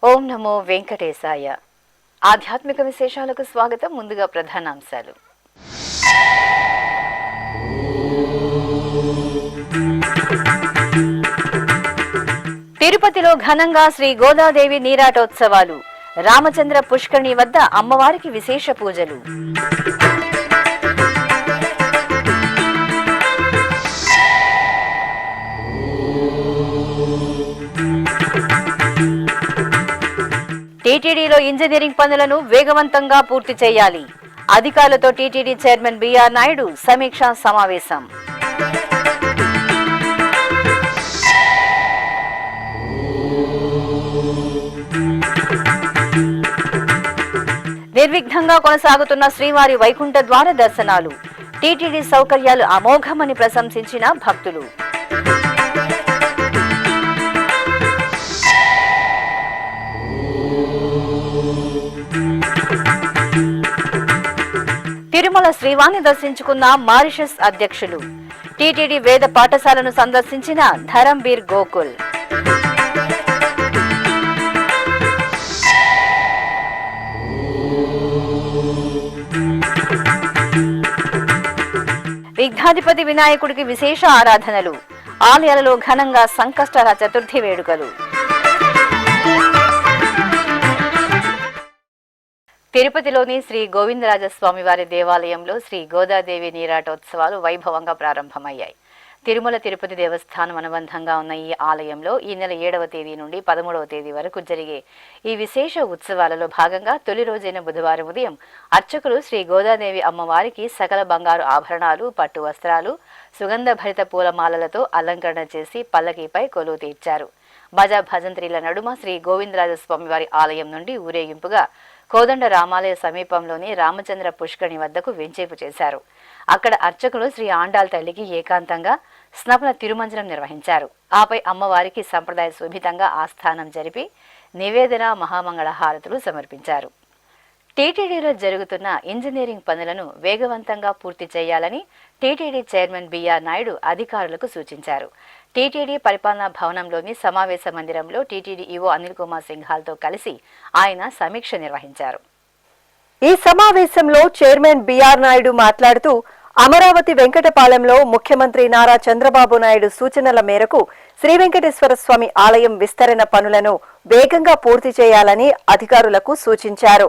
ఓం నమో వెంకటేశాయ. ఆధ్యాత్మిక విశేషాలకు స్వాగతం. ముందుగా ప్రధానాంశాలు. తిరుపతిలో ఘనంగా శ్రీ గోదాదేవి నీరాటోత్సవాలు. రామచంద్ర పుష్కరిణి వద్ద అమ్మవారికి విశేష పూజలు. టీటీడీలో ఇంజనీరింగ్ పనులను వేగవంతంగా పూర్తి చేయాలి. అధికారులతో టీటీడీ చైర్మన్ బిఆర్ నాయుడు సమీక్షా సమావేశం. నిర్విఘ్నంగా కొనసాగుతున్న శ్రీవారి వైకుంఠ ద్వార దర్శనాలు. టీటీడీ సౌకర్యాలు అమోఘమని ప్రశంసించిన భక్తులు. తిరుమల శ్రీవారిని దర్శించుకున్న మారిషస్ అధ్యక్షులు. టీటీడీ వేద పాఠశాలను సందర్శించిన ధరంబీర్ గోకుల్. విఘ్నాధిపతి వినాయకుడికి విశేష ఆరాధనలు. ఆలయాలలో ఘనంగా సంకష్టహర చతుర్థి వేడుకలు. తిరుపతిలోని శ్రీ గోవిందరాజస్వామి వారి దేవాలయంలో శ్రీ గోదాదేవి నీరాటోత్సవాలు వైభవంగా ప్రారంభమయ్యాయి. తిరుమల తిరుపతి దేవస్థానం అనుబంధంగా ఉన్న ఈ ఆలయంలో ఈ నెల 7వ తేదీ నుండి 13వ తేదీ వరకు జరిగే ఈ విశేష ఉత్సవాలలో భాగంగా తొలి రోజైన బుధవారం ఉదయం అర్చకులు శ్రీ గోదాదేవి అమ్మవారికి సకల బంగారు ఆభరణాలు, పట్టు వస్త్రాలు, సుగంధ భరిత పూలమాలలతో అలంకరణ చేసి పల్లకీపై కొలువు తీర్చారు. భజ భజంత్రీల నడుమ శ్రీ గోవిందరాజస్వామి వారి ఆలయం నుండి ఊరేగింపుగా కోదండ రామాలయ సమీపంలోని రామచంద్ర పుష్కరిణి వద్దకు వెంచేపు చేశారు. అక్కడ అర్చకులు శ్రీ ఆండాల్ తల్లికి ఏకాంతంగా స్నపన తిరుమంజనం నిర్వహించారు. ఆపై అమ్మవారికి సంప్రదాయ శోభితంగా ఆస్థానం జరిపి నివేదన, మహామంగళ హారతులు సమర్పించారు. టీటీడీలో జరుగుతున్న ఇంజనీరింగ్ పనులను వేగవంతంగా పూర్తి చేయాలని టీటీడీ చైర్మన్ బిఆర్ నాయుడు అధికారులకు సూచించారు. టీటీడీ పరిపాలనా భవనంలోని సమావేశ మందిరంలో టీటీడీ ఈవో అనిల్ కుమార్ సింఘాల్తో కలిసి ఆయన సమీక్ష నిర్వహించారు. ఈ సమావేశంలో చైర్మన్ బిఆర్ నాయుడు మాట్లాడుతూ అమరావతి వెంకటపాలెంలో ముఖ్యమంత్రి నారా చంద్రబాబు నాయుడు సూచనల మేరకు శ్రీ వెంకటేశ్వర స్వామి ఆలయం విస్తరణ పనులను వేగంగా పూర్తి చేయాలని అధికారులకు సూచించారు.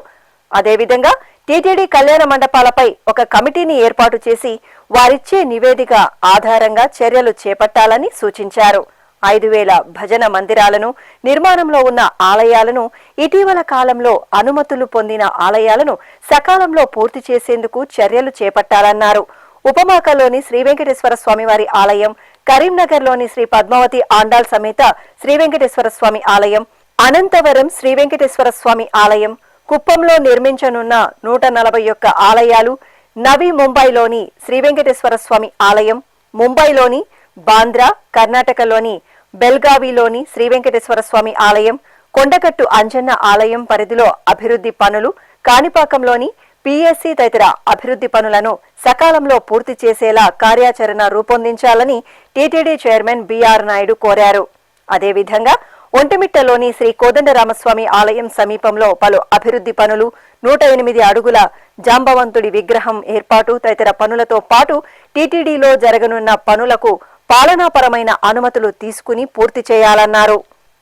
అదేవిధంగా టీటీడీ కళ్యాణ మండపాలపై ఒక కమిటీని ఏర్పాటు చేసి వారిచ్చే నివేదిక ఆధారంగా చర్యలు చేపట్టాలని సూచించారు. 5,000 భజన మందిరాలను, నిర్మాణంలో ఉన్న ఆలయాలను, ఇటీవల కాలంలో అనుమతులు పొందిన ఆలయాలను సకాలంలో పూర్తి చేసేందుకు చర్యలు చేపట్టాలన్నారు. ఉపమాకలోని శ్రీ వెంకటేశ్వర స్వామివారి ఆలయం, కరీంనగర్లోని శ్రీ పద్మావతి ఆండాల్ సమేత శ్రీ వెంకటేశ్వర స్వామి ఆలయం, అనంతవరం శ్రీ వెంకటేశ్వర స్వామి ఆలయం, కుప్పంలో నిర్మించనున్న 141 ఆలయాలు, నవీ ముంబైలోని శ్రీ వెంకటేశ్వర స్వామి ఆలయం, ముంబైలోని, బాంద్రా, కర్ణాటకలోని బెల్గావిలోని శ్రీ వెంకటేశ్వర స్వామి ఆలయం, కొండగట్టు అంజన్న ఆలయం పరిధిలో అభివృద్ధి పనులు, కాణిపాకంలోని పిఎస్సి తదితర అభివృద్ధి పనులను సకాలంలో పూర్తి చేసేలా కార్యాచరణ రూపొందించాలని టీటీడీ చైర్మన్ బిఆర్ నాయుడు కోరారు. అదేవిధంగా ఒంటిమిట్టలోని శ్రీ కోదండరామస్వామి ఆలయం సమీపంలో పలు అభివృద్ధి పనులు, 108 అడుగుల జాంబవంతుడి విగ్రహం ఏర్పాటు తదితర పనులతో పాటు టీటీడీలో జరగనున్న పనులకు పాలనాపరమైన అనుమతులు తీసుకుని పూర్తి చేయాలన్నారు.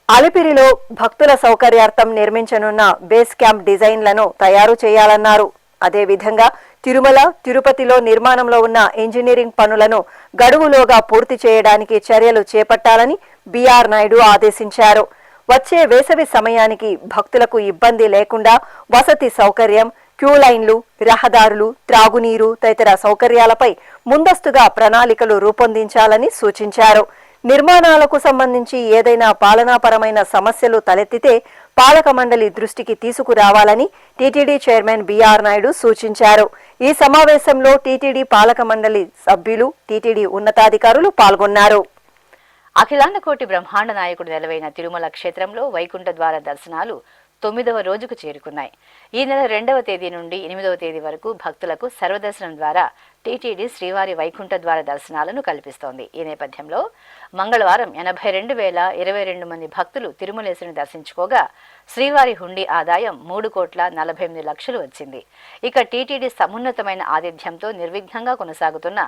అలిపిరిలో భక్తుల సౌకర్యార్థం నిర్మించనున్న బేస్ క్యాంప్ డిజైన్లను తయారు చేయాలన్నారు. అదేవిధంగా తిరుమల, తిరుపతిలో నిర్మాణంలో ఉన్న ఇంజనీరింగ్ పనులను గడువులోగా పూర్తి చేయడానికి చర్యలు చేపట్టాలని బిఆర్ నాయుడు ఆదేశించారు. వచ్చే వేసవి సమయానికి భక్తులకు ఇబ్బంది లేకుండా వసతి సౌకర్యం, క్యూ లైన్లు, రహదారులు, త్రాగునీరు తదితర సౌకర్యాలపై ముందస్తుగా ప్రణాళికలు రూపొందించాలని సూచించారు. నిర్మాణాలకు సంబంధించి ఏదైనా పాలనాపరమైన సమస్యలు తలెత్తితే పాలక మండలి దృష్టికి తీసుకురావాలని టీటీడీ చైర్మన్ బిఆర్ నాయుడు సూచించారు. ఈ సమావేశంలో టీటీడీ పాలక మండలి సభ్యులు, టీటీడీ ఉన్నతాధికారులు పాల్గొన్నారు. అఖిలాండ కోటి బ్రహ్మాండ నాయకుడు నెలవైన తిరుమల క్షేత్రంలో వైకుంఠ ద్వార దర్శనాలు 9వ రోజుకు చేరుకున్నాయి. ఈ నెల 2వ తేదీ నుండి 8వ తేదీ వరకు భక్తులకు సర్వదర్శనం ద్వారా టీటీడీ శ్రీవారి వైకుంఠ ద్వార దర్శనాలను కల్పిస్తోంది. ఈ నేపథ్యంలో మంగళవారం 82,022 మంది భక్తులు తిరుమలేశుని దర్శించుకోగా శ్రీవారి హుండీ ఆదాయం 3,48,00,000 వచ్చింది. ఇక టీటీడీ సమున్నతమైన ఆతిథ్యంతో నిర్విఘ్నంగా కొనసాగుతున్న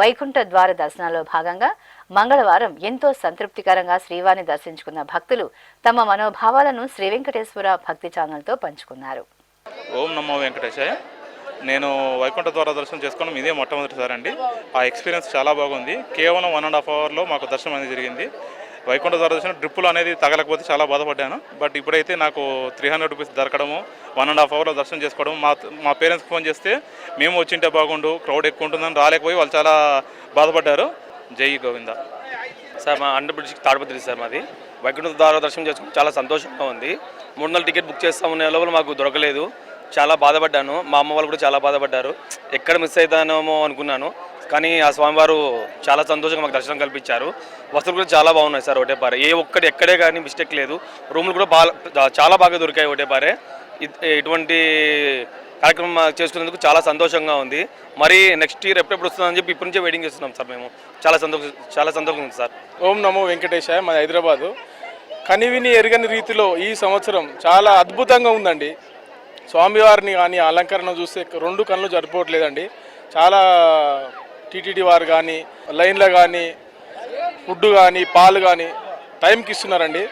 వైకుంఠ ద్వార దర్శనాల్లో భాగంగా మంగళవారం ఎంతో సంతృప్తికరంగా శ్రీవారిని దర్శించుకున్న భక్తులు తమ మనోభావాలను శ్రీ వెంకటేశ్వర భక్తి ఛానల్తో పంచుకున్నారు. ఓం నమో వెంకటేశాయ. నేను వైకుంఠ ద్వార దర్శనం చేసుకోవడం ఇదే మొట్టమొదటిసారి అండి. ఆ ఎక్స్పీరియన్స్ చాలా బాగుంది. కేవలం 1.5 అవర్లో మాకు దర్శనం అనేది జరిగింది. వైకుంఠ ద్వార దర్శనం డ్రిప్పులు అనేది తగలకపోతే చాలా బాధపడ్డాను. బట్ ఇప్పుడైతే నాకు 300 రూపీస్ దొరకడము, 1.5 అవర్లో దర్శనం చేసుకోవడం. మా పేరెంట్స్కి ఫోన్ చేస్తే మేము వచ్చింటే బాగుండు, క్రౌడ్ ఎక్కువ ఉంటుందని రాలేకపోయి వాళ్ళు చాలా బాధపడ్డారు. జై గోవింద. సార్ మా అండర్బ్రిడ్జ్ తాడిపత్రి సార్ మాది. వైకుంఠ ద్వార దర్శనం చేసుకుని చాలా సంతోషంగా ఉంది. 3 నెలల టికెట్ బుక్ చేస్తామనే లోపల మాకు దొరకలేదు. చాలా బాధపడ్డాను. మా అమ్మ వాళ్ళు కూడా చాలా బాధపడ్డారు. ఎక్కడ మిస్ అవుతానేమో అనుకున్నాను. కానీ ఆ స్వామివారు చాలా సంతోషంగా మాకు దర్శనం కల్పించారు. వస్తువులు కూడా చాలా బాగున్నాయి సార్. ఒకటే పారే ఎక్కడే కానీ మిస్టేక్ లేదు. రూములు కూడా చాలా బాగా దొరికాయి. ఒకటే పారే ఇటువంటి కార్యక్రమం చేసుకునేందుకు చాలా సంతోషంగా ఉంది. మరి నెక్స్ట్ ఇయర్ ఎప్పుడెప్పుడు వస్తుందని చెప్పి ఇప్పటి నుంచే వెయిటింగ్ చేస్తున్నాం సార్. మేము చాలా సంతోషంగా ఉంది సార్. ఓం నమో వెంకటేశాయ. మాది హైదరాబాదు. కనివిని ఎరగని రీతిలో ఈ సంవత్సరం చాలా అద్భుతంగా ఉందండి. స్వామివారిని కానీ అలంకరణ చూస్తే 2 కళ్ళు సరిపోవట్లేదండి. చాలా టీటీడీ వారు కానీ లైన్లో కానీ ఫుడ్ కానీ పాలు కానీ టైంకి ఇస్తున్నారండి.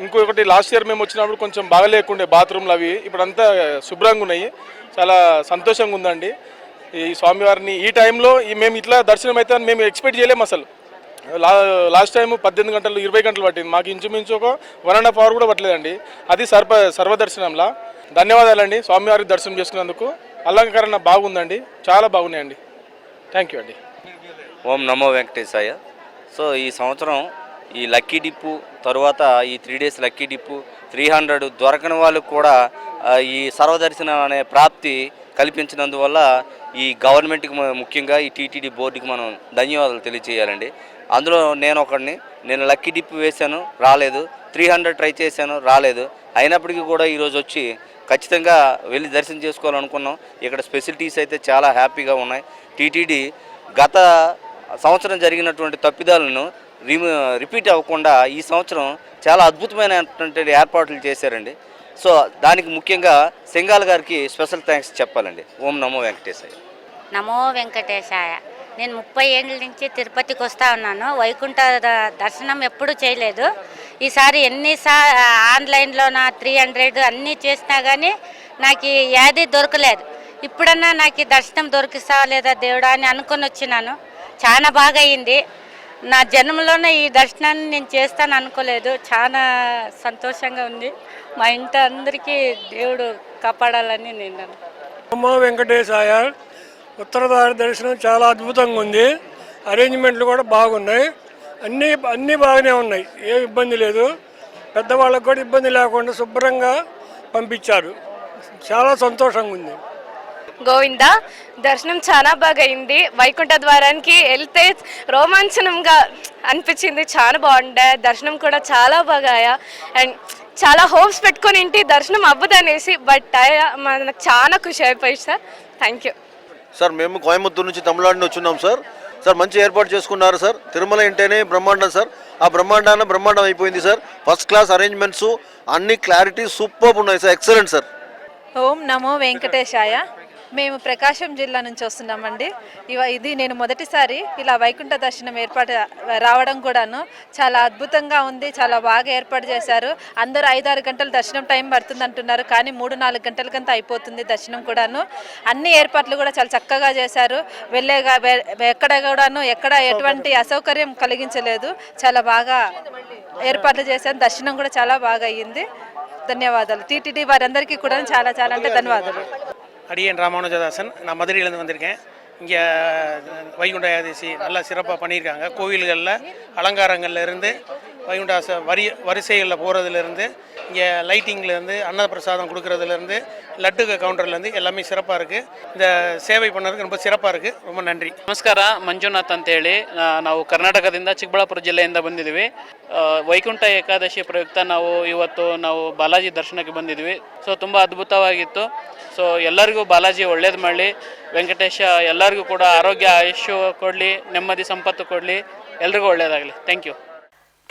ఇంకొకటి లాస్ట్ ఇయర్ మేము వచ్చినప్పుడు కొంచెం బాగలేకుండే బాత్రూమ్లు అవి, ఇప్పుడంతా శుభ్రంగా ఉన్నాయి. చాలా సంతోషంగా ఉందండి. ఈ స్వామివారిని ఈ టైంలో మేము ఇట్లా దర్శనం అయితే మేము ఎక్స్పెక్ట్ చేయలేము అసలు. లాస్ట్ టైం 18 గంటలు 20 గంటలు పట్టింది. మాకు ఇంచుమించు ఒక 1.5 అవర్ కూడా పట్టలేదండి. అది సర్వదర్శనంలా. ధన్యవాదాలండి స్వామివారికి దర్శనం చేసుకున్నందుకు. అలంకరణ బాగుందండి, చాలా బాగున్నాయండి. థ్యాంక్ యూ అండి. ఓం నమో వెంకటేశాయ. సో ఈ సంవత్సరం ఈ లక్కీ డిప్పు తర్వాత ఈ 3 డేస్ లక్కీ డిప్పు 300 దొరకని వాళ్ళకు కూడా ఈ సర్వదర్శనం అనే ప్రాప్తి కల్పించినందువల్ల ఈ గవర్నమెంట్కి ముఖ్యంగా ఈ టీటీడీ బోర్డుకి మనం ధన్యవాదాలు తెలియజేయాలండి. అందులో నేను లక్కీ డిప్ వేశాను, రాలేదు. 300 ట్రై చేశాను, రాలేదు. అయినప్పటికీ కూడా ఈరోజు వచ్చి ఖచ్చితంగా వెళ్ళి దర్శనం చేసుకోవాలనుకున్నాం. ఇక్కడ ఫెసిలిటీస్ అయితే చాలా హ్యాపీగా ఉన్నాయి. టీటీడీ గత సంవత్సరం జరిగినటువంటి తప్పిదాలను రిపీట్ అవ్వకుండా ఈ సంవత్సరం చాలా అద్భుతమైనటువంటి ఏర్పాట్లు చేశారండి. సో దానికి ముఖ్యంగా సింగాల్ గారికి స్పెషల్ థ్యాంక్స్ చెప్పాలండి. ఓం నమో వెంకటేశాయ. నమో వెంకటేశాయ. నేను 30 ఏళ్ళ నుంచి తిరుపతికి వస్తూ ఉన్నాను. వైకుంఠ దర్శనం ఎప్పుడూ చేయలేదు. ఈసారి ఆన్లైన్లో 300 అన్నీ చేసినా కానీ నాకు ఏది దొరకలేదు. ఇప్పుడన్నా నాకు దర్శనం దొరికిస్తా లేదా దేవుడా అని అనుకొని వచ్చినాను. చాలా బాగా అయింది. నా జన్మలోనే ఈ దర్శనాన్ని నేను చేస్తాను అనుకోలేదు. చాలా సంతోషంగా ఉంది. మా ఇంటి అందరికీ దేవుడు కాపాడాలని నేను. నమో వెంకటేశాయ. ఉత్తర ద్వార దర్శనం చాలా అద్భుతంగా ఉంది. అరేంజ్మెంట్లు కూడా బాగున్నాయి. అన్నీ బాగానే ఉన్నాయి. ఏ ఇబ్బంది లేదు. పెద్దవాళ్ళకు కూడా ఇబ్బంది లేకుండా శుభ్రంగా పంపించారు. చాలా సంతోషంగా ఉంది. గోవింద. దర్శనం చాలా బాగా అయింది. వైకుంఠ ద్వారానికి వెళ్తే రోమాంచనంగా అనిపించింది. చాలా బాగుండే. దర్శనం కూడా చాలా బాగా అండ్ చాలా హోప్స్ పెట్టుకొని ఇంటి దర్శనం అవ్వదనేసి బట్ మనకు చాలా ఖుషి అయిపోయి సార్. Thank you sir. మేము కోయంబత్తూరు నుంచి తమిళనాడు వచ్చున్నాం సార్. మంచి ఏర్పాటు చేసుకున్నారు సార్. తిరుమల ఇంటేనే బ్రహ్మాండం సార్. ఆ బ్రహ్మాండం అయిపోయింది సార్. ఫస్ట్ క్లాస్ అరేంజ్మెంట్స్, అన్ని క్లారిటీ సూపర్ ఉన్నాయి సార్. Excellent sir. ఓం నమో వెంకటేశాయ. మేము ప్రకాశం జిల్లా నుంచి వస్తున్నామండి. ఇది నేను మొదటిసారి ఇలా వైకుంఠ దర్శనం ఏర్పాటు రావడం కూడాను చాలా అద్భుతంగా ఉంది. చాలా బాగా ఏర్పాటు చేశారు. అందరూ 5-6 గంటలు దర్శనం టైం పడుతుంది అంటున్నారు, కానీ 3-4 గంటలకంతా అయిపోతుంది దర్శనం కూడాను. అన్ని ఏర్పాట్లు కూడా చాలా చక్కగా చేశారు. ఎక్కడ ఎటువంటి అసౌకర్యం కలిగించలేదు. చాలా బాగా ఏర్పాట్లు చేశారు. దర్శనం కూడా చాలా బాగా అయ్యింది. ధన్యవాదాలు. టీటీడీ వారందరికీ కూడా చాలా అంటే ధన్యవాదాలు. அடியன் ராமானுஜதாசன். நான் மதுரையிலேருந்து வந்திருக்கேன். இங்கே வைகுண்ட ஏகாதசி நல்லா சிறப்பாக பண்ணியிருக்காங்க. கோவில்களில் அலங்காரங்கள்ல இருந்து வைகுண்ட வரிசைகளில் போகிறதுலேருந்து இங்கே லைட்டிங்லேருந்து ಅನ್ನಪ್ರಸಾದம் கொடுக்கறதுலேருந்து ಲಡ್ಡು ಕೌಂಟರ್லேருந்து எல்லாமே சிறப்பாக இருக்குது. இந்த ಸೇವೆ பண்ணதுக்கு ரொம்ப ಸಿರಪ್ಪಾக இருக்குது. ரொம்ப ನನ್ರಿ. ನಮಸ್ಕಾರ, ಮಂಜುನಾಥ್ ಅಂತೇಳಿ ನಾವು ಕರ್ನಾಟಕದಿಂದ ಚಿಕ್ಕಬಳ್ಳಾಪುರ ಜಿಲ್ಲೆಯಿಂದ ಬಂದಿದ್ದೀವಿ. ವೈಕುಂಠ ಏಕಾದಶಿ ಪ್ರಯುಕ್ತ ಇವತ್ತು ನಾವು ಬಾಲಾಜಿ ದರ್ಶನಕ್ಕೆ ಬಂದಿದ್ವಿ. ಸೊ ತುಂಬ ಅದ್ಭುತವಾಗಿತ್ತು. ಸೊ ಎಲ್ಲರಿಗೂ ಬಾಲಾಜಿ ಒಳ್ಳೇದು ಮಾಡಲಿ, ವೆಂಕಟೇಶ ಎಲ್ಲರಿಗೂ ಕೂಡ ಆರೋಗ್ಯ ಆಯುಷ್ಯ ಕೊಡಲಿ, ನೆಮ್ಮದಿ ಸಂಪತ್ತು ಕೊಡಲಿ, ಎಲ್ರಿಗೂ ಒಳ್ಳೆಯದಾಗಲಿ. Thank you.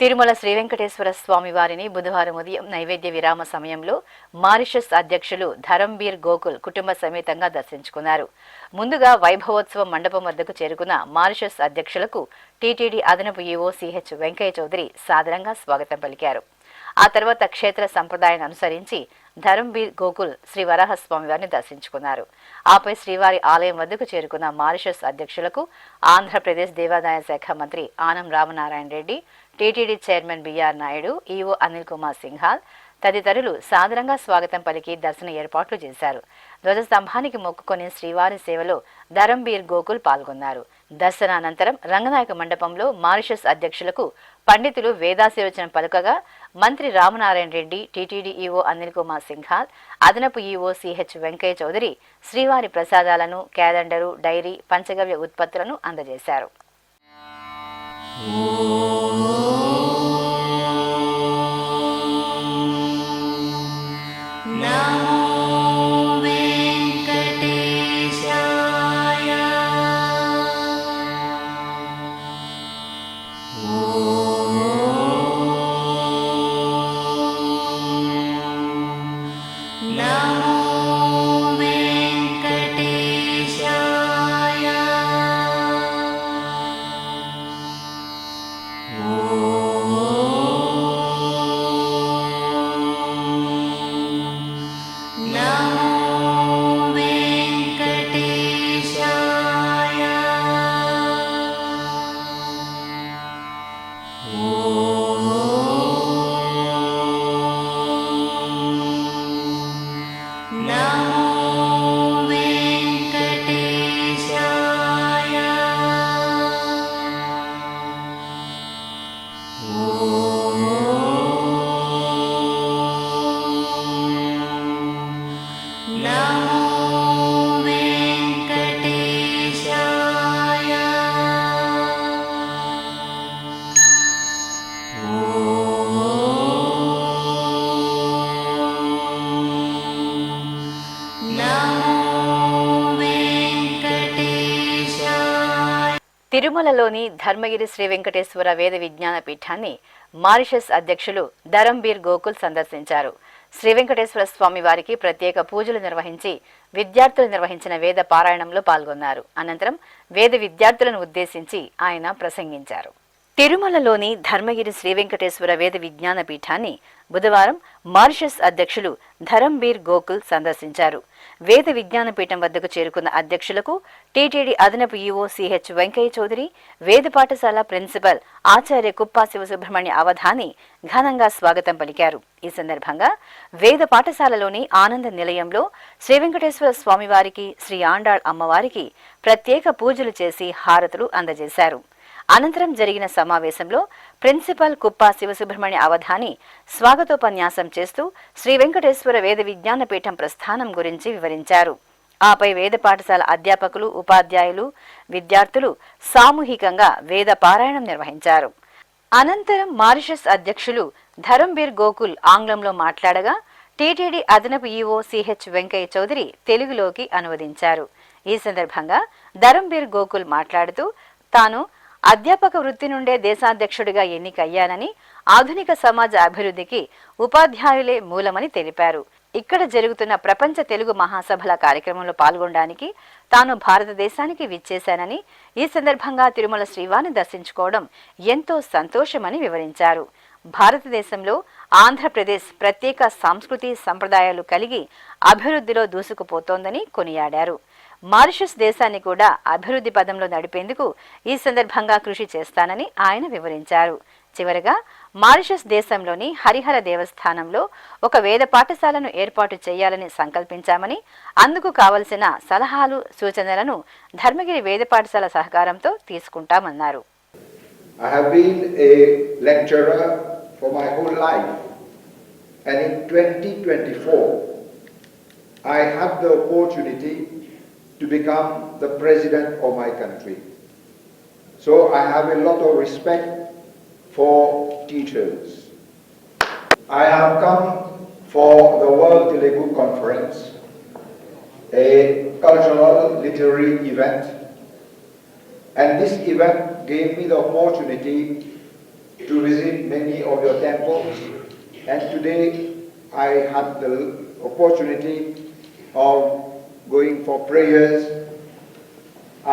తిరుమల శ్రీ వెంకటేశ్వర స్వామి వారిని బుధవారం ఉదయం నైవేద్య విరామ సమయంలో మారిషస్ అధ్యక్షులు ధరంబీర్ గోకుల్ కుటుంబ సమేతంగా దర్శించుకున్నారు. ముందుగా వైభవోత్సవ మండపం వద్దకు చేరుకున్న మారిషస్ అధ్యక్షులకు టీటీడీ అదనపు ఈవో సిహెచ్ వెంకయ్య చౌదరి సాదరంగా స్వాగతం పలికారు. ఆ తర్వాత క్షేత్ర సంప్రదాయాన్ని అనుసరించి ధరంబీర్ గోకుల్ శ్రీ వరాహస్వామి వారిని దర్శించుకున్నారు. ఆపై శ్రీవారి ఆలయం వద్దకు చేరుకున్న మారిషస్ అధ్యక్షులకు ఆంధ్రప్రదేశ్ దేవాదాయ శాఖ మంత్రి Anam Ramanarayana Reddy, TTD chairman BR Naidu, EO Anil Kumar Singhal తదితరులు సాదరంగా స్వాగతం పలికి దర్శన ఏర్పాట్లు చేశారు. ధ్వజస్తంభానికి మొక్కుకొని శ్రీవారి సేవలో ధరంబీర్ గోకుల్ పాల్గొన్నారు. దర్శనానంతరం రంగనాయక మండపంలో మారిషస్ అధ్యక్షులకు పండితులు వేదాశీర్వచనం పలుకగా మంత్రి రామనారాయణ రెడ్డి, టీటీడీ ఈవో అనిల్ కుమార్ సింఘాల్, అదనపు ఈవో సిహెచ్ వెంకయ్య చౌదరి శ్రీవారి ప్రసాదాలను, క్యాలెండరు, డైరీ, పంచగవ్య ఉత్పత్తులను అందజేశారు. తిరుమలలోని ధర్మగిరి శ్రీ వెంకటేశ్వర వేద విజ్ఞాన పీఠాన్ని మారిషస్ అధ్యక్షులు ధరంబీర్ గోకుల్ సందర్శించారు. శ్రీ వెంకటేశ్వర స్వామి వారికి ప్రత్యేక పూజలు నిర్వహించి విద్యార్థులు నిర్వహించిన వేద పారాయణంలో పాల్గొన్నారు. అనంతరం వేద విద్యార్థులను ఉద్దేశించి ఆయన ప్రసంగించారు. తిరుమలలోని ధర్మగిరి శ్రీ వెంకటేశ్వర వేద విజ్ఞాన పీఠాన్ని బుధవారం మారిషస్ అధ్యక్షులు ధరంబీర్ గోకుల్ సందర్శించారు. వేద విజ్ఞాన పీఠం వద్దకు చేరుకున్న అధ్యక్షులకు టీటీడీ అదనపు ఈవో సిహెచ్ వెంకయ్య చౌదరి, వేద పాఠశాల ప్రిన్సిపల్ ఆచార్య కుప్పా శివసుబ్రహ్మణ్య అవధాని ఘనంగా స్వాగతం పలికారు. ఈ సందర్భంగా వేద పాఠశాలలోని ఆనంద నిలయంలో శ్రీ వెంకటేశ్వర స్వామివారికి, శ్రీ ఆండాళ్ అమ్మవారికి ప్రత్యేక పూజలు చేసి హారతులు అందజేశారు. అనంతరం జరిగిన సమావేశంలో ప్రిన్సిపల్ కుప్పా శివసుబ్రహ్మణ్య అవధాని స్వాగతోపన్యాసం చేస్తూ శ్రీ వెంకటేశ్వర వేద విజ్ఞాన పీఠం ప్రస్థానం గురించి వివరించారు. ఆపై వేద పాఠశాల అధ్యాపకులు, ఉపాధ్యాయులు, విద్యార్థులు సామూహికంగా వేద పారాయణం నిర్వహించారు. అనంతరం మారిషస్ అధ్యక్షులు ధరంబీర్ గోకుల్ ఆంగ్లంలో మాట్లాడగా టీటీడీ అదనపు ఈవో సిహెచ్ వెంకయ్య చౌదరి తెలుగులోకి అనువదించారు. ఈ సందర్భంగా ధరంబీర్ గోకుల్ మాట్లాడుతూ తాను అధ్యాపక వృత్తి నుండే దేశాధ్యక్షుడిగా ఎన్నికయ్యానని, ఆధునిక సమాజ అభివృద్ధికి ఉపాధ్యాయులే మూలమని తెలిపారు. ఇక్కడ జరుగుతున్న ప్రపంచ తెలుగు మహాసభల కార్యక్రమంలో పాల్గొనడానికి తాను భారతదేశానికి విచ్చేశానని, ఈ సందర్భంగా తిరుమల శ్రీవారిని దర్శించుకోవడం ఎంతో సంతోషమని వివరించారు. భారతదేశంలో ఆంధ్రప్రదేశ్ ప్రత్యేక సంస్కృతి సంప్రదాయాలు కలిగి అభివృద్ధిలో దూసుకుపోతోందని కొనియాడారు. మారిషస్ దేశాన్ని కూడా అభివృద్ధి పదంలో నడిపేందుకు ఈ సందర్భంగా కృషి చేస్తానని ఆయన వివరించారు. చివరగా మారిషస్ దేశంలోని హరిహర దేవస్థానంలో ఒక వేద పాఠశాలను ఏర్పాటు చేయాలని సంకల్పించామని, అందుకు కావలసిన సలహాలు సూచనలను ధర్మగిరి వేద పాఠశాల సహకారంతో తీసుకుంటామన్నారు. I have been a lecturer for my whole life, and in 2024 I had the opportunity to become the president of my country. So I have a lot of respect for teachers. I have come for the World Telugu Conference, a cultural literary event, and this event gave me the opportunity to visit many of your temples, and today I had the opportunity of going for prayers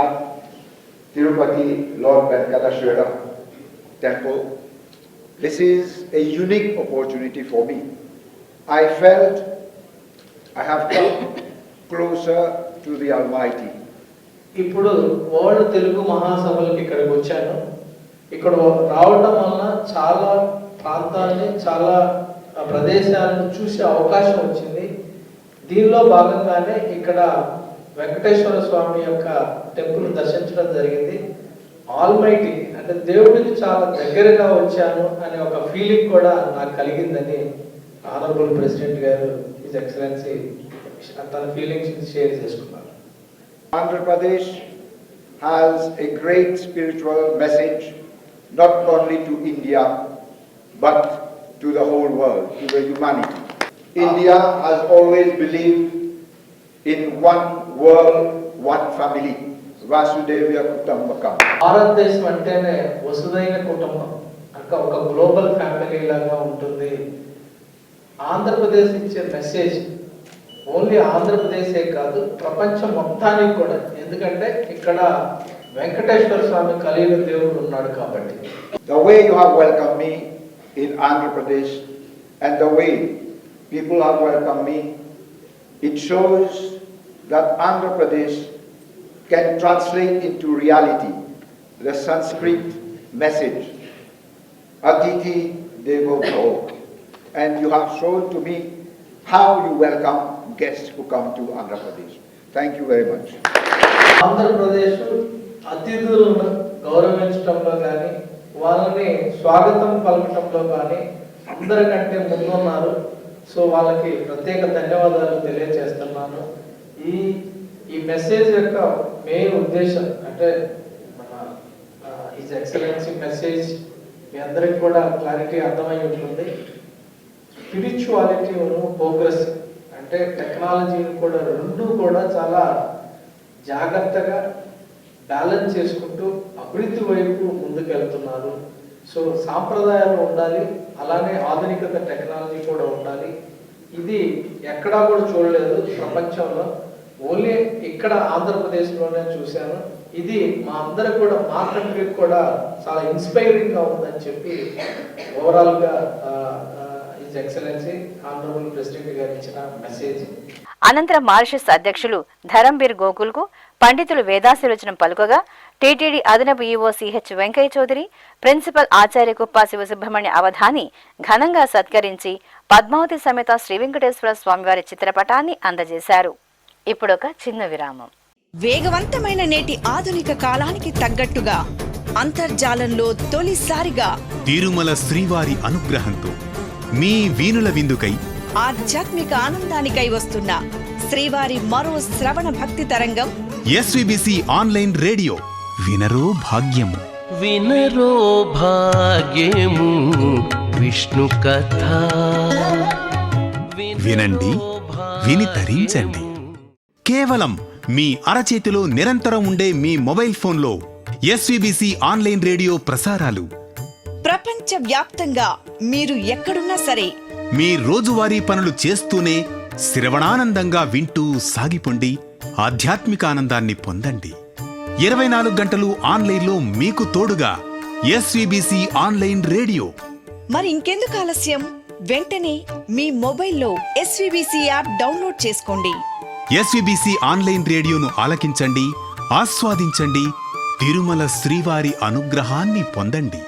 at Tirupati Lord Venkateshwara temple. This is a unique opportunity for me. I felt I have come closer to the Almighty. ఇప్పుడు world Telugu మహాసభలకు ఇక్కడికి వచ్చాను. ఇక్కడ రావడం వలన చాలా ప్రాంతాన్ని, చాలా ప్రదేశాలను చూసే అవకాశం వచ్చింది. దీనిలో భాగంగానే ఇక్కడ వెంకటేశ్వర స్వామి యొక్క టెంపుల్ దర్శించడం జరిగింది. ఆల్మైటీ అంటే దేవుడికి చాలా దగ్గరగా వచ్చాను అనే ఒక ఫీలింగ్ కూడా నాకు కలిగిందని ఆనరబుల్ ప్రెసిడెంట్ గారు హిజ్ ఎక్సలెన్సీ తన ఫీలింగ్స్ షేర్ చేసుకున్నారు. Andhra Pradesh has a great spiritual message, not only to India, but to the whole world, to the humanity. India has always believed in one world, one family, Vasudevaya Kutumbakam. భారతదేశం అంటేనే వసుదైన కుటుంబం, అంటే ఒక global family లాగా ఉంటుంది. ఆంధ్రప్రదేశ్ ఇచ్చే message only ఆంధ్రప్రదేశే కాదు, ప్రపంచం మొత్తానికి కూడా. ఎందుకంటే ఇక్కడ వెంకటేశ్వర స్వామి కలిగిన దేవుడు ఉన్నాడు కాబట్టి. The way you have welcomed me in Andhra Pradesh and the way people have welcomed me, it shows that Andhra Pradesh can translate into reality the Sanskrit message, Atithi Devo Bhava. And you have shown to me how you welcome guests who come to Andhra Pradesh. Thank you very much. Andhra Pradesh అతిథులను గౌరవించడంలో కానీ, వాళ్ళని స్వాగతం పలకటంలో కానీ అందరికంటే ముందున్నారు. So వాళ్ళకి ప్రత్యేక ధన్యవాదాలు తెలియజేస్తున్నాను. ఈ మెసేజ్ యొక్క మెయిన్ ఉద్దేశం అంటే మన హిజ్ ఎక్సలెన్సీ మెసేజ్ మీ అందరికి కూడా క్లారిటీ అర్థమై ఉంటుంది. స్పిరిచువాలిటీ ప్రోగ్రెస్ అంటే టెక్నాలజీని కూడా రెండు కూడా చాలా జాగ్రత్తగా బ్యాలెన్స్ చేసుకుంటూ అభివృద్ధి వైపు ముందుకెళ్తున్నారు. సో సాంప్రదాయాలు ఉండాలి, అలానే ఆధునికత టెక్నాలజీ కూడా ఉండాలి. ఇది ఎక్కడా కూడా చూడలేదు ప్రపంచంలో, ఓన్లీ ఇక్కడ ఆంధ్రప్రదేశ్లోనే చూశాను. ఇది మా అందరికి కూడా, మా కంట్రీకి కూడా చాలా ఇన్స్పైరింగ్గా ఉందని చెప్పి ఓవరాల్గా హిజ్ ఎక్సలెన్సీ ఆనరబుల్ ప్రెసిడెంట్ గారు ఇచ్చిన మెసేజ్. అనంతరం మారిషస్ అధ్యక్షులు ధరంబీర్ గోకుల్కు పండితులు వేదాశీర్వచనం పలుకగా టీటీడీ అదనపు EO CH Venkaiah Chowdary, principal Acharya Kuppa Sivasubrahmanya Avadhani ఘనంగా సత్కరించి పద్మావతి సమేత శ్రీ వెంకటేశ్వర స్వామివారి చిత్రపటాన్ని అందజేశారు. ఇప్పుడొక చిన్న విరామం. వేగవంతమైన నేటి ఆధునిక కాలానికి తగ్గట్టుగా అంతర్జాలంలో తొలిసారిగా తిరుమల శ్రీవారి అనుగ్రహంతో మీ వీణుల విందుకై ఆధ్యాత్మిక ఆనందానికై వస్తున్న శ్రీవారి మరో శ్రవణ భక్తి తరంగం ఎస్వీబీసీ ఆన్లైన్ రేడియో. వినరో భాగ్యము, వినరో భాగ్యము విష్ణు కథ. వినండి, విని తరించండి. కేవలం మీ అరచేతిలో నిరంతరం ఉండే మీ మొబైల్ ఫోన్లో ఎస్వీబీసీ ఆన్లైన్ రేడియో ప్రసారాలు ప్రపంచ వ్యాప్తంగా మీరు ఎక్కడున్నా సరే మీ రోజువారీ పనులు చేస్తూనే శ్రవణానందంగా వింటూ సాగిపోండి, ఆధ్యాత్మిక ఆనందాన్ని పొందండి. 24 గంటలు ఆన్లైన్లో మీకు తోడుగా ఎస్వీబీసీ ఆన్లైన్ రేడియో. మరి ఇంకెందుకు ఆలస్యం? వెంటనే మీ మొబైల్లో ఎస్వీబీసీ యాప్ డౌన్లోడ్ చేసుకోండి. ఎస్వీబీసీ ఆన్లైన్ రేడియోను ఆలకించండి, ఆస్వాదించండి, తిరుమల శ్రీవారి అనుగ్రహాన్ని పొందండి.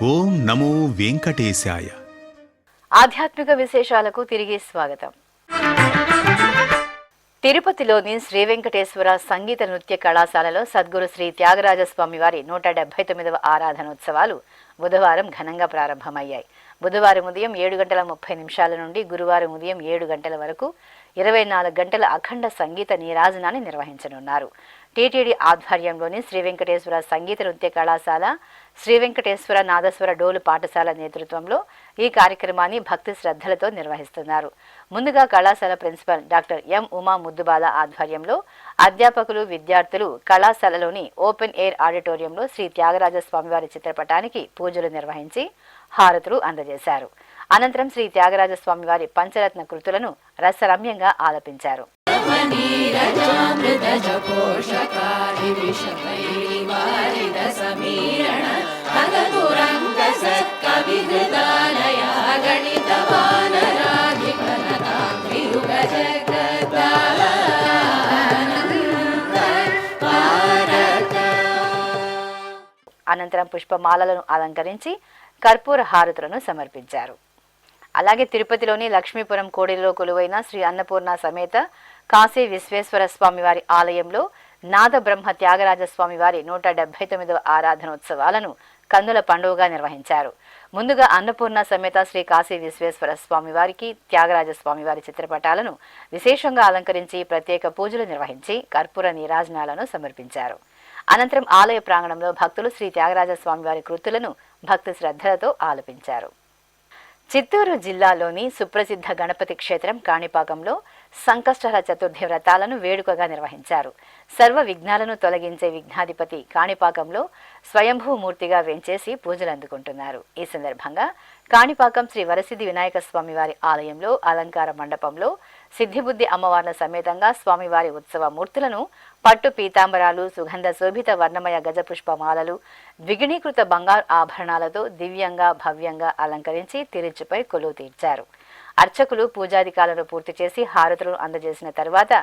ఓం నమో వెంకటేశాయ. ఆధ్యాత్మిక విశేషాలకు తిరిగి స్వాగతం. తిరుపతిలోని శ్రీ వెంకటేశ్వర సంగీత నృత్య కళాశాలలో సద్గురు శ్రీ త్యాగరాజస్వామి వారి 179వ ఆరాధనోత్సవాలు బుధవారం ఘనంగా ప్రారంభమయ్యాయి. బుధవారం ఉదయం 7:30 నుండి గురువారం ఉదయం 7 గంటల వరకు 24 గంటల అఖండ సంగీత నీరాజనాన్ని నిర్వహించనున్నారు. టీటీడీ ఆధ్వర్యంలోని శ్రీ వెంకటేశ్వర సంగీత నృత్య కళాశాల, శ్రీ వెంకటేశ్వర నాదస్వర డోలు పాఠశాల నేతృత్వంలో ఈ కార్యక్రమాన్ని భక్తి శ్రద్ధలతో నిర్వహిస్తున్నారు. ముందుగా కళాశాల ప్రిన్సిపల్ డాక్టర్ ఎం ఉమా ముద్దుబాల ఆధ్వర్యంలో అధ్యాపకులు, విద్యార్థులు కళాశాలలోని ఓపెన్ ఎయిర్ ఆడిటోరియంలో శ్రీ త్యాగరాజ స్వామివారి చిత్రపటానికి పూజలు నిర్వహించి హారతులు అందజేశారు. అనంతరం శ్రీ త్యాగరాజ స్వామివారి పంచరత్న కృతులను రసరమ్యంగా ఆలపించారు. అనంతరం పుష్పమాలలను అలంకరించి కర్పూర హారతులను సమర్పించారు. అలాగే తిరుపతిలోని లక్ష్మీపురం కోడిలో కొలువైన శ్రీ అన్నపూర్ణ సమేత కాశీ విశ్వేశ్వర స్వామివారి ఆలయంలో నాద బ్రహ్మ త్యాగరాజ స్వామివారి 179వ ఆరాధనోత్సవాలను కన్నుల పండుగగా నిర్వహించారు. ముందుగా అన్నపూర్ణ సమేత శ్రీ కాశీ విశ్వేశ్వర స్వామివారికి, త్యాగరాజ స్వామివారి చిత్రపటాలను విశేషంగా అలంకరించి ప్రత్యేక పూజలు నిర్వహించి కర్పూర నీరాజనాలను సమర్పించారు. అనంతరం ఆలయ ప్రాంగణంలో భక్తులు శ్రీ త్యాగరాజ స్వామివారి కృతులను భక్తి శ్రద్ధలతో ఆలపించారు. చిత్తూరు జిల్లాలోని సుప్రసిద్ధ గణపతి క్షేత్రం కాణిపాకంలో సంకష్టహర చతుర్థి వ్రతాలను వేడుకగా నిర్వహించారు. సర్వ విఘ్నాలను తొలగించే విఘ్నాధిపతి కాణిపాకంలో స్వయంభూమూర్తిగా వెంచేసి పూజలు అందుకుంటున్నారు. ఈ సందర్భంగా కాణిపాకం శ్రీ వరసిద్ధి వినాయక స్వామివారి ఆలయంలో అలంకార మండపంలో సిద్ధిబుద్ధి అమ్మవార్ల సమేతంగా స్వామివారి ఉత్సవ మూర్తులను పట్టు పీతాంబరాలు, సుగంధ శోభిత వర్ణమయ గజపుష్పమాలలు, ద్విగుణీకృత బంగారు ఆభరణాలతో దివ్యంగా భవ్యంగా అలంకరించి తిరుచుపై కొలువు తీర్చారు. అర్చకులు పూజాధికాలను పూర్తి చేసి హారతులను అందజేసిన తరువాత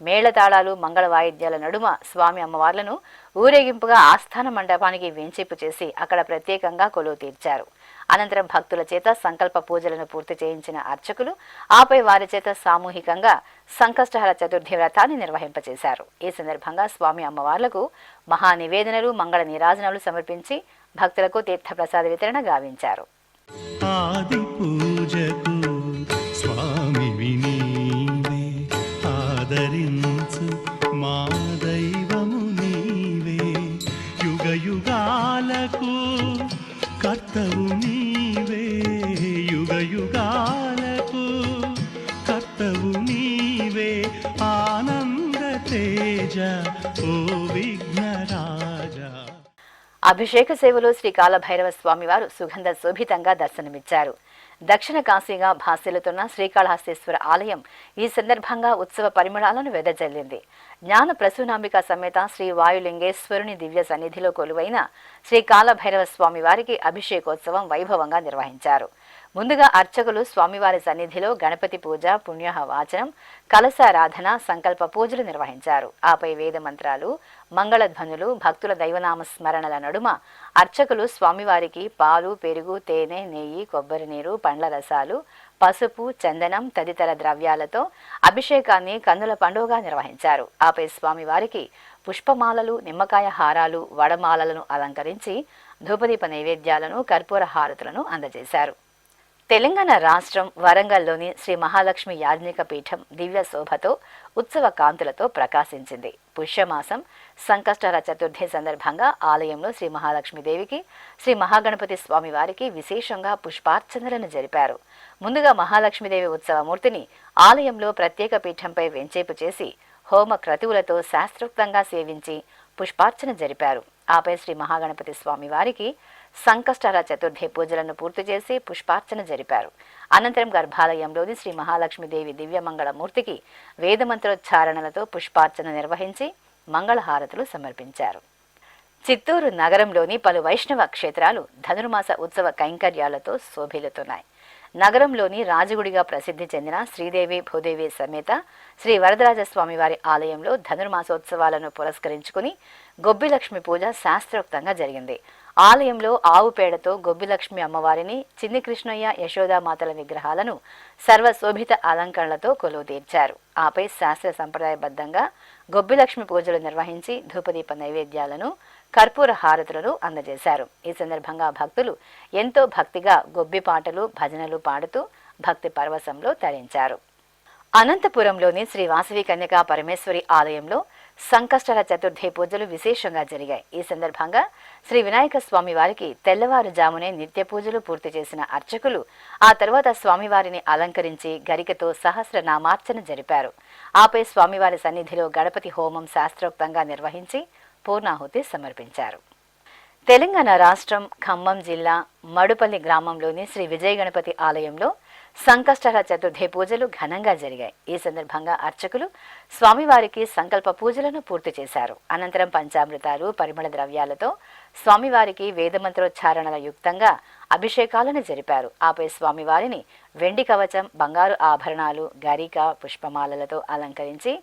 మేళతాళాలు, మంగళ వాయిద్యాల నడుమ స్వామి అమ్మవార్లను ఊరేగింపుగా ఆస్థాన మండపానికి వేంచేపు చేసి అక్కడ ప్రత్యేకంగా కొలువు తీర్చారు. అనంతరం భక్తుల చేత సంకల్ప పూజలను పూర్తి చేయించిన అర్చకులు ఆపై వారి చేత సామూహికంగా సంకష్టహర చతుర్థి వ్రతాన్ని నిర్వహింపచేశారు. ఈ సందర్భంగా స్వామి అమ్మవార్లకు మహా నివేదనలు, మంగళ నీరాజనాలు సమర్పించి భక్తులకు తీర్థప్రసాద వితరణ గావించారు. ఆది పూజకు స్వామి నీవే, ఆదరించు మా దైవము నీవే, యుగ యుగాలకు కర్తవు నీవే, యుగ యుగాలకు కర్తవు నీవే, ఆనంద తేజ ఓ విఘ్నరాజా. అభిషేక సేవలో శ్రీ కాలభైరవ స్వామివారు సుగంధ శోభితంగా దర్శనమిచ్చారు. దక్షిణ కాశీగా భాసిల్లుతున్న శ్రీకాళహస్తీశ్వర ఆలయం ఈ సందర్భంగా ఉత్సవ పరిమళాలను వెదజల్లింది. జ్ఞాన ప్రసూనాంబిక సమేత శ్రీ వాయులింగేశ్వరుని దివ్య సన్నిధిలో కొలువైన శ్రీ కాలభైరవ స్వామివారికి అభిషేకోత్సవం వైభవంగా నిర్వహించారు. ముందుగా అర్చకులు స్వామివారి సన్నిధిలో గణపతి పూజ, పుణ్యాహ వాచనం, కలశారాధన, సంకల్ప పూజలు నిర్వహించారు. ఆపై వేద మంత్రాలు, మంగళధ్వనులు, భక్తుల దైవనామ స్మరణల నడుమ అర్చకులు స్వామివారికి పాలు, పెరుగు, తేనె, నెయ్యి, కొబ్బరి నీరు, పండ్ల రసాలు, పసుపు, చందనం తదితర ద్రవ్యాలతో అభిషేకాన్ని కన్నుల పండుగగా నిర్వహించారు. ఆపై స్వామివారికి పుష్పమాలలు, నిమ్మకాయ హారాలు, వడమాలలను అలంకరించి ధూపదీప నైవేద్యాలను, కర్పూర హారతులను అందజేశారు. తెలంగాణ రాష్ట్రం వరంగల్లోని శ్రీ మహాలక్ష్మి యాజ్ఞిక పీఠం దివ్య శోభతో, ఉత్సవ కాంతులతో ప్రకాశించింది. పుష్యమాసం సంకష్టహర చతుర్థి సందర్భంగా ఆలయంలో శ్రీ మహాలక్ష్మీదేవికి, శ్రీ మహాగణపతి స్వామివారికి విశేషంగా పుష్పార్చనలను జరిపారు. ముందుగా మహాలక్ష్మీదేవి ఉత్సవమూర్తిని ఆలయంలో ప్రత్యేక పీఠంపై వెంచేపు చేసి హోమ క్రతువులతో శాస్త్రోక్తంగా సేవించి పుష్పార్చన జరిపారు. ఆపై శ్రీ మహాగణపతి స్వామివారికి సంకష్టహర చతుర్థి పూజలను పూర్తి చేసి పుష్పార్చన జరిపారు. అనంతరం గర్భాలయంలోని శ్రీ మహాలక్ష్మీదేవి దివ్యమంగళమూర్తికి వేదమంత్రోచ్చారణలతో పుష్పార్చన నిర్వహించి మంగళహారతులు సమర్పించారు. చిత్తూరు నగరంలోని పలు వైష్ణవ క్షేత్రాలు ధనుర్మాస ఉత్సవ కైంకర్యాలతో శోభిల్లుతున్నాయి. నగరంలోని రాజగుడిగా ప్రసిద్ధి చెందిన శ్రీదేవి భూదేవి సమేత శ్రీ వరదరాజస్వామివారి ఆలయంలో ధనుర్మాసోత్సవాలను పురస్కరించుకుని గొబ్బిలక్ష్మి పూజ శాస్త్రోక్తంగా జరిగింది. ఆలయంలో ఆవు పేడతో గొబ్బిలక్ష్మి అమ్మవారిని, చిన్ని కృష్ణయ్య, యశోదామాతల విగ్రహాలను సర్వశోభిత అలంకరణలతో కొలువుతీర్చారు. ఆపై శాస్త్ర సంప్రదాయబద్ధంగా గొబ్బిలక్ష్మి పూజలు నిర్వహించి ధూపదీప నైవేద్యాలను, కర్పూర హారతులను అందజేశారు. ఈ సందర్భంగా భక్తులు ఎంతో భక్తిగా గొబ్బి పాటలు, భజనలు పాడుతూ భక్తి పరవశంలో తరించారు. అనంతపురంలోని శ్రీ వాసవి కన్యకా పరమేశ్వరి ఆలయంలో సంకష్టహర చతుర్థి పూజలు విశేషంగా జరిగాయి. ఈ సందర్భంగా శ్రీ వినాయక స్వామి వారికి తెల్లవారుజామునే నిత్య పూజలు పూర్తి చేసిన అర్చకులు ఆ తర్వాత స్వామివారిని అలంకరించి గరికతో సహస్రనామార్చన జరిపారు. ఆపై స్వామివారి సన్నిధిలో గణపతి హోమం శాస్త్రోక్తంగా నిర్వహించి పూర్ణాహుతి సమర్పించారు. తెలంగాణ రాష్ట్రం ఖమ్మం జిల్లా మడుపల్లి గ్రామంలోని శ్రీ విజయ గణపతి ఆలయంలో సంకష్టహర చతుర్థి పూజలు ఘనంగా జరిగాయి. ఈ సందర్భంగా అర్చకులు స్వామివారికి సంకల్ప పూజలను పూర్తి చేశారు. అనంతరం పంచామృతాలు, పరిమళ ద్రవ్యాలతో స్వామివారికి వేదమంత్రోచ్చారణల యుక్తంగా అభిషేకాలను జరిపారు. ఆపై స్వామివారిని వెండి కవచం, బంగారు ఆభరణాలు, గరిక, పుష్పమాలలతో అలంకరించి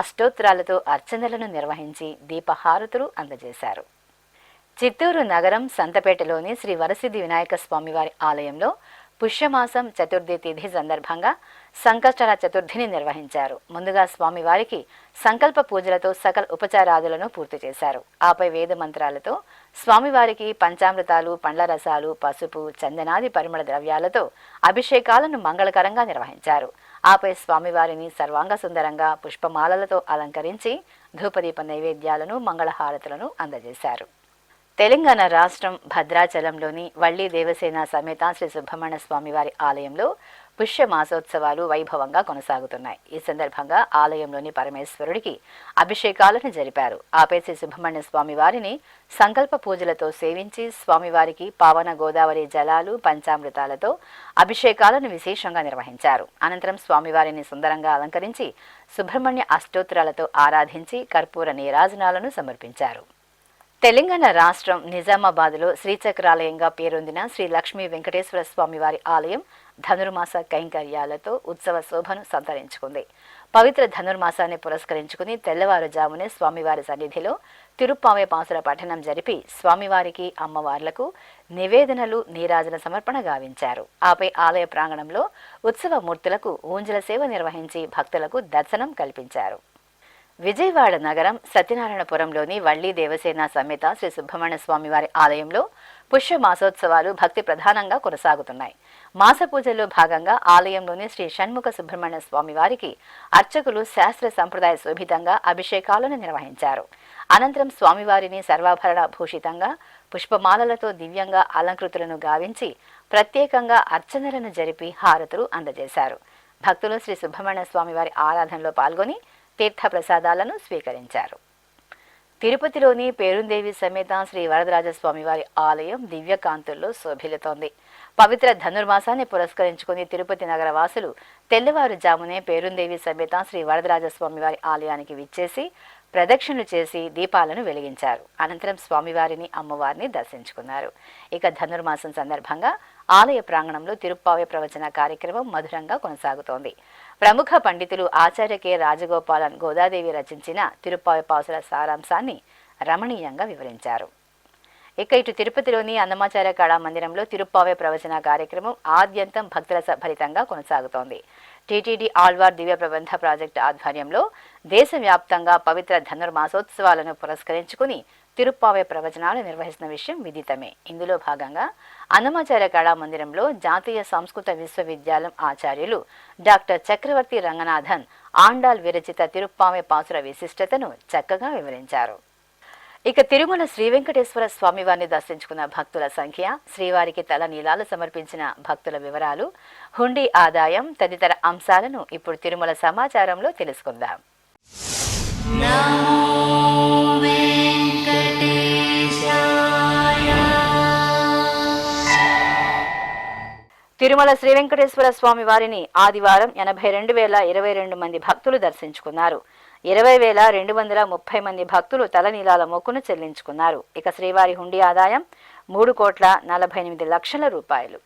అష్టోత్తరాలతో అర్చనలను నిర్వహించి దీపహారతులు అందజేశారు. చిత్తూరు నగరం సంతపేటలోని శ్రీ వరసిద్ధి వినాయక స్వామివారి ఆలయంలో పుష్యమాసం చతుర్థి తిథి సందర్భంగా సంకష్టహర చతుర్థిని నిర్వహించారు. ముందుగా స్వామివారికి సంకల్ప పూజలతో సకల ఉపచారాదులను పూర్తి చేశారు. ఆపై వేద మంత్రాలతో స్వామివారికి పంచామృతాలు, పండ్ల రసాలు, పసుపు, చందనాది పరిమళ ద్రవ్యాలతో అభిషేకాలను మంగళకరంగా నిర్వహించారు. ఆపై స్వామివారిని సర్వాంగ సుందరంగా పుష్పమాలలతో అలంకరించి ధూపదీప నైవేద్యాలను, మంగళహారతులను అందజేశారు. తెలంగాణ రాష్ట్రం భద్రాచలంలోని వల్లి దేవసేన సమేత శ్రీ సుబ్రహ్మణ్య స్వామివారి ఆలయంలో పుష్య మాసోత్సవాలు వైభవంగా కొనసాగుతున్నాయి. ఈ సందర్భంగా ఆలయంలోని పరమేశ్వరుడికి అభిషేకాలను జరిపారు. ఆపై శ్రీ సుబ్రహ్మణ్య స్వామివారిని సంకల్ప పూజలతో సేవించి స్వామివారికి పావన గోదావరి జలాలు, పంచామృతాలతో అభిషేకాలను విశేషంగా నిర్వహించారు. అనంతరం స్వామివారిని సుందరంగా అలంకరించి సుబ్రహ్మణ్య అష్టోత్తరాలతో ఆరాధించి కర్పూర నీరాజనాలను సమర్పించారు. తెలంగాణ రాష్ట్రం నిజామాబాద్లో శ్రీచక్రాలయంగా పేరొందిన శ్రీ లక్ష్మీ వెంకటేశ్వర స్వామివారి ఆలయం ధనుర్మాస కైంకర్యాలతో ఉత్సవ శోభను సంతరించుకుంది. పవిత్ర ధనుర్మాసాన్ని పురస్కరించుకుని తెల్లవారుజామునే స్వామివారి సన్నిధిలో తిరుప్పావే పాసుర పఠనం జరిపి స్వామివారికి, అమ్మవార్లకు నివేదనలు, నీరాజన సమర్పణ గావించారు. ఆపై ఆలయ ప్రాంగణంలో ఉత్సవ మూర్తులకు ఊంజల సేవ నిర్వహించి భక్తులకు దర్శనం కల్పించారు. విజయవాడ నగరం సత్యనారాయణపురంలోని వల్లి దేవసేన సమేత శ్రీ సుబ్రహ్మణ్య స్వామివారి ఆలయంలో పుష్య మాసోత్సవాలు భక్తి ప్రధానంగా కొనసాగుతున్నాయి. మాస పూజల్లో భాగంగా ఆలయంలోని శ్రీ షణ్ముఖ సుబ్రహ్మణ్య స్వామివారికి అర్చకులు శాస్త్ర సంప్రదాయ శోభితంగా అభిషేకాలను నిర్వహించారు. అనంతరం స్వామివారిని సర్వాభరణ భూషితంగా పుష్పమాలలతో దివ్యంగా అలంకృతులను గావించి ప్రత్యేకంగా అర్చనలను జరిపి హారతులు అందజేశారు. భక్తులు శ్రీ సుబ్రహ్మణ్య స్వామివారి ఆరాధనలో పాల్గొని తీర్థ ప్రసాదాలను స్వీకరించారు. తిరుపతిలోని పేరుందేవి సమేత శ్రీ వరదరాజస్వామివారి ఆలయం దివ్యకాంతుల్లో శోభిల్లుతోంది. పవిత్ర ధనుర్మాసాన్ని పురస్కరించుకుని తిరుపతి నగర వాసులు తెల్లవారుజామునే పేరుందేవి సమేత శ్రీ వరదరాజస్వామివారి ఆలయానికి విచ్చేసి ప్రదక్షిణలు చేసి దీపాలను వెలిగించారు. అనంతరం స్వామివారిని, అమ్మవారిని దర్శించుకున్నారు. ఇక ధనుర్మాసం సందర్భంగా ఆలయ ప్రాంగణంలో తిరుప్పావే ప్రవచన కార్యక్రమం మధురంగా కొనసాగుతోంది. ప్రముఖ పండితులు ఆచార్య కె రాజగోపాలన్ గోదాదేవి రచించిన తిరుప్పావే పాసుల సారాంశాన్ని రమణీయంగా వివరించారు. ఇక ఇటు తిరుపతిలోని అన్నమాచార్య కళా మందిరంలో తిరుప్పావే ప్రవచన కార్యక్రమం ఆద్యంతం భక్తుల భరితంగా కొనసాగుతోంది. టీటీడీ ఆళ్వార్ దివ్య ప్రబంధ ప్రాజెక్టు ఆధ్వర్యంలో దేశవ్యాప్తంగా పవిత్ర ధనుర్మాసోత్సవాలను పురస్కరించుకుని తిరుప్పావే ప్రవచనాలు నిర్వహిస్తున్న విషయం విదితమే. ఇందులో భాగంగా అన్నమాచార్య కళా మందిరంలో జాతీయ సంస్కృత విశ్వవిద్యాలయం ఆచార్యులు డాక్టర్ చక్రవర్తి రంగనాథన్ ఆండాల్ విరచిత తిరుప్పావే పాసుర విశిష్టతను చక్కగా వివరించారు. ఇక తిరుమల శ్రీ వెంకటేశ్వర స్వామివారిని దర్శించుకున్న భక్తుల సంఖ్య, శ్రీవారికి తల నీలాలు సమర్పించిన భక్తుల వివరాలు, హుండీ ఆదాయం తదితర అంశాలను ఇప్పుడు తిరుమల సమాచారంలో తెలుసుకుందాం. తిరుమల శ్రీ వెంకటేశ్వర స్వామి వారిని ఆదివారం 82,022 మంది భక్తులు దర్శించుకున్నారు. 20,230 మంది భక్తులు తలనీలాల మొక్కును చెల్లించుకున్నారు. ఇక శ్రీవారి హుండీ ఆదాయం 3,48,00,000 రూపాయలు.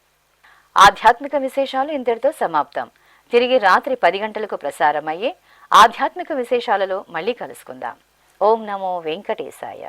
ఆధ్యాత్మిక విశేషాలు ఇంతటితో సమాప్తం. తిరిగి రాత్రి 10 గంటలకు ప్రసారమయ్యే ఆధ్యాత్మిక విశేషాలలో మళ్ళీ కలుసుకుందాం. ఓం నమో వెంకటేశాయ.